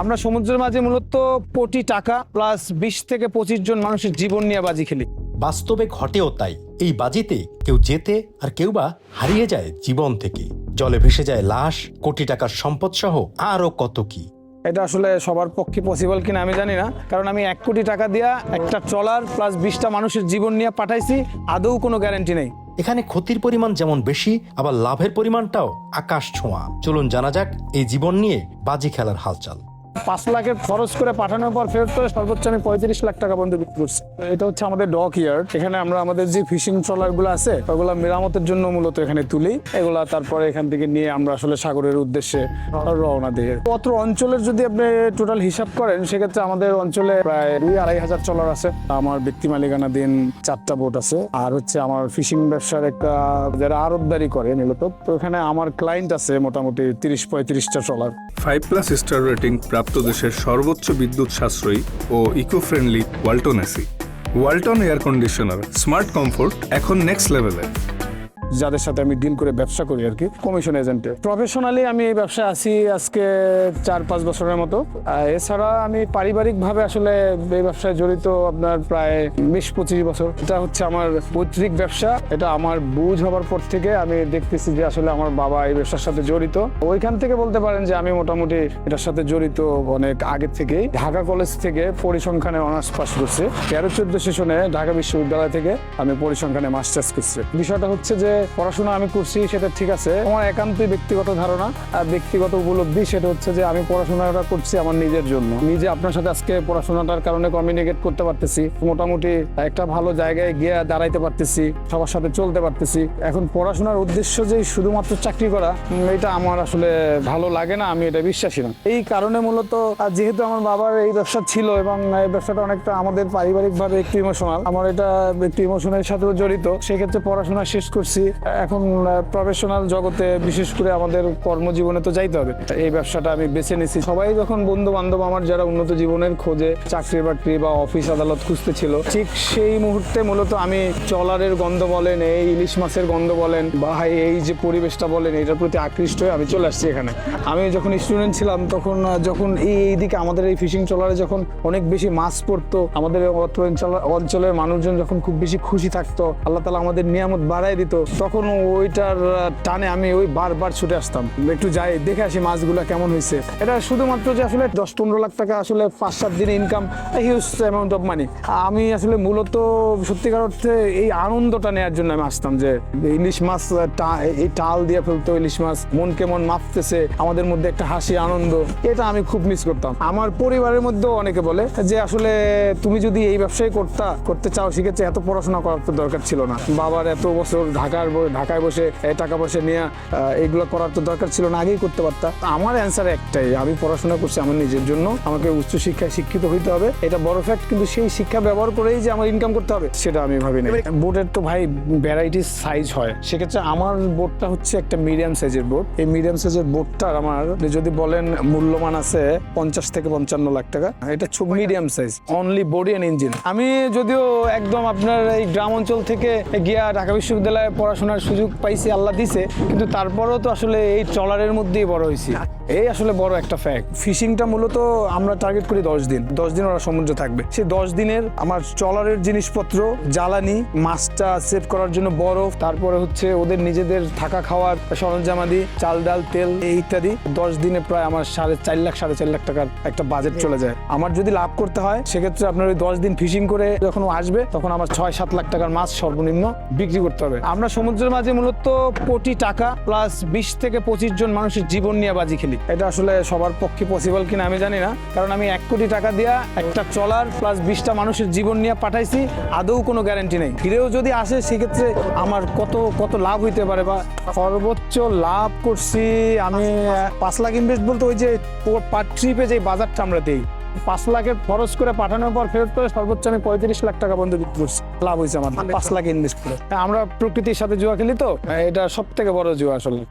আমরা সমুদ্রের মাঝে মূলত কোটি টাকা প্লাস 20 থেকে 25 জন মানুষের জীবন নিয়ে বাজি খেলি। বাস্তবে ঘটেও তাই। এই বাজিতে কেউ জেতে আর কেউ বা হারিয়ে যায় জীবন থেকে। জলে ভেসে যায় লাশ, কোটি টাকার সম্পদ সহ আরো কত কি। এটা আসলে সবার পক্ষে পসিবল কিনা আমি জানি না, কারণ আমি 1 কোটি টাকা দিয়া একটা ট্রলার প্লাস 20টা মানুষের জীবন নিয়ে পাঠাইছি, আদৌ কোনো গ্যারান্টি নেই। এখানে ক্ষতির পরিমাণ যেমন বেশি, আবার লাভের পরিমাণটাও আকাশ ছোঁয়া। চলুন জানা যাক এই জীবন নিয়ে বাজি খেলার হালচাল। 5 লাখের খরচ করে পাঠানোর পর ফেরত করে সর্বোচ্চ আমি 35 লাখ টাকা পর্যন্ত বিক্রি করছি। এটা হচ্ছে আমাদের ডক ইয়ার্ড। এখানে আমরা আমাদের যে ফিশিং ট্রলার গুলো আছে ওগুলো মেরামতের জন্য মূলত এখানে তুলি। এগুলা তারপরে এখান থেকে নিয়ে আমরা আসলে সাগরের উদ্দেশ্যে রওনা দিই। অত্র অঞ্চলের যদি আপনি টোটাল হিসাব করেন সেক্ষেত্রে আমাদের অঞ্চলে প্রায় 2-2.5 হাজার ট্রলার আছে। আমার ব্যক্তি মালিকানাধীন 4টা বোট আছে। আর হচ্ছে আমার ফিশিং ব্যবসার একটা যারা আড়তদারি করে মূলত, তো এখানে আমার ক্লায়েন্ট আছে মোটামুটি 30-35টা ট্রলার। 5+ স্টার রেটিং প্রাপ্ত দেশের সর্বোচ্চ বিদ্যুৎ সাশ্রয়ী ও eco friendly Walton AC. Walton air conditioner, smart comfort এখন নেক্সট লেভেলে। যাদের সাথে আমি ডিল করে ব্যবসা করি আর কি, কমিশন এজেন্টে। প্রফেশনালি আমি এই ব্যবসায় আছি আজকে 4-5 বছরের মতো। এছাড়া আমি পারিবারিকভাবে আসলে এই ব্যবসায় জড়িত আপনার প্রায় 20-25 বছর। এটা হচ্ছে আমার পৈতৃক ব্যবসা। এটা আমার বুঝ হবার পর থেকে আমি দেখতেছি যে আসলে আমার বাবা এই ব্যবসার সাথে জড়িত। ওইখান থেকে বলতে পারেন যে আমি মোটামুটি এটার সাথে জড়িত অনেক আগে থেকেই। ঢাকা কলেজ থেকে পরিসংখ্যানে অনার্স পাস করছি। 13-14 সেশনে ঢাকা বিশ্ববিদ্যালয় থেকে আমি পরিসংখ্যানে মাস্টার্স করছি। বিষয়টা হচ্ছে যে পড়াশোনা আমি করছি সেটা ঠিক আছে, আমার একান্তই ব্যক্তিগত ধারণা আর ব্যক্তিগত উপলব্ধি। সেটা হচ্ছে যে আমি পড়াশোনাটা করছি আমার নিজের জন্য। নিজে আপনার সাথে আজকে পড়াশোনাটার কারণে কমিউনিকেট করতে পারতেছি, মোটামুটি একটা ভালো জায়গায় গিয়ে দাঁড়াইতে পারতেছি, সবার সাথে চলতে পারতেছি। এখন পড়াশোনার উদ্দেশ্য যে শুধুমাত্র চাকরি করা, এটা আমার আসলে ভালো লাগে না, আমি এটা বিশ্বাসী না। এই কারণে মূলত যেহেতু আমার বাবার এই ব্যবসা ছিল এবং এই ব্যবসাটা অনেকটা আমাদের পারিবারিকভাবে একটু ইমোশনাল, আমার এটা একটু ইমোশনের সাথেও জড়িত, সেক্ষেত্রে পড়াশোনা শেষ করছি। এখন প্রফেশনাল জগতে বিশেষ করে আমাদের কর্মজীবনে তো যাইতে হবে, এই ব্যবসাটা আমি বেছে নিছি। সবাই যখন বন্ধু বান্ধব আমার যারা উন্নত জীবনের খোঁজে চাকরি বাকরি বা অফিস আদালত খুঁজতে ছিল, ঠিক সেই মুহূর্তে মূলত আমি ট্রলারের গন্ধ বলেন, এই ইলিশ মাছের গন্ধ বলেন বা এই যে পরিবেশটা বলেন, এটার প্রতি আকৃষ্ট হয়ে আমি চলে আসছি এখানে। আমি যখন স্টুডেন্ট ছিলাম তখন যখন এইদিকে আমাদের এই ফিশিং ট্রলারে যখন অনেক বেশি মাছ পড়তো, আমাদের অঞ্চলের মানুষজন যখন খুব বেশি খুশি থাকতো, আল্লাহ তাআলা আমাদের নিয়ামত বাড়ায় দিত, তখন ওইটার টানে আমি ওই বারবার ছুটে আসতাম, একটু যাই দেখে আসি মাছগুলো কেমন হয়েছে। এটা শুধুমাত্র যে আসলে 10-15 লাখ টাকা আসলে 5-7 দিনে income, huge amount of money. আমি আসলে মূলত সত্যিকার অর্থে এই আনন্দটা নেওয়ার জন্য আমি আসতাম, যে ইলিশ মাছ এই টাল দিয়ে ফেলতো, ইলিশ মাছ মন কেমন মাপতেছে, আমাদের মধ্যে একটা হাসি আনন্দ, এটা আমি খুব মিস করতাম। আমার পরিবারের মধ্যেও অনেকে বলে যে আসলে তুমি যদি এই ব্যবসায় করতে চাও সেক্ষেত্রে এত পড়াশোনা করার তো দরকার ছিল না, বাবার এত বছর ঢাকায় বসে টাকা পয়সা নিয়ে এগুলো করার তো দরকার ছিল না, আগেই করতে পারতাম। আমার অ্যান্সার একটাই, আমি পড়াশোনা করছি আমার নিজের জন্য, আমাকে উচ্চশিক্ষায় শিক্ষিত হইতে হবে, এটা বড় ফ্যাক্ট, কিন্তু সেই শিক্ষা ব্যবহার করেই যে আমার ইনকাম করতে হবে সেটা আমি ভাবি না। বোটের তো ভাই ভ্যারাইটিস সাইজ হয়, সেক্ষেত্রে আমার বোটটা হচ্ছে একটা মিডিয়াম সাইজের বোট। এই মিডিয়াম সাইজের বোটটার আমার যদি বলেন মূল্যমান আছে 50 থেকে 55 লাখ টাকা। এটা খুব medium size, only body and engine. আমি যদিও একদম আপনার এই গ্রাম অঞ্চল থেকে গিয়া ঢাকা বিশ্ববিদ্যালয়ে পড়াশোনার সুযোগ পাইছি, আল্লাহ দিছে, কিন্তু তারপরেও তো আসলে এই ট্রলারের মধ্যেই বড় হয়েছি, এই আসলে বড় একটা ফ্যাক্ট। ফিশিংটা মূলত আমরা টার্গেট করি 10 দিন, 10 দিন ওরা সমুদ্রে থাকবে। সেই 10 দিনের আমার ট্রলারের জিনিসপত্র, জ্বালানি, মাছটা সেভ করার জন্য বরফ, তারপরে হচ্ছে ওদের নিজেদের থাকা খাওয়ার সরঞ্জামাদি, চাল ডাল তেল ইত্যাদি, 10 দিনে প্রায় আমার 4.5 লাখ টাকার একটা বাজেট চলে যায়। আমার যদি লাভ করতে হয় সেক্ষেত্রে আপনার ওই 10 দিন ফিশিং করে যখন আসবে তখন আমার 6-7 লাখ টাকার মাছ সর্বনিম্ন বিক্রি করতে হবে। আমরা সমুদ্রের মাঝে মূলত কোটি টাকা প্লাস 20 থেকে 25 জন মানুষের জীবন নিয়ে বাজি খেলি। এটা আসলে সবার পক্ষে পসিবল কিনা আমি জানি না, কারণ আমি 1 কোটি টাকা দিয়া একটা ট্রলার প্লাস 20টা মানুষের জীবন নিয়ে পাঠাইছি, আদৌ কোনো গ্যারান্টি নেই। ফিরেও যদি আসে সেক্ষেত্রে আমার কত লাভ হইতে পারে, বা সর্বোচ্চ লাভ করছি আমি 5 লাখ ইনভেস্ট বলতে ওই যে পার ট্রিপে যে বাজারটা আমরা দিই, 5 লাখের খরচ করে পাঠানোর পর ফেরত করে সর্বোচ্চ আমি 35 লাখ টাকা পর্যন্ত বিক্রি করছি। লাভ হয়েছে আমার 5 লাখ ইনভেস্ট করে। আমরা প্রকৃতির সাথে জুয়া খেলি, তো এটা সব থেকে বড় জুয়া আসলে।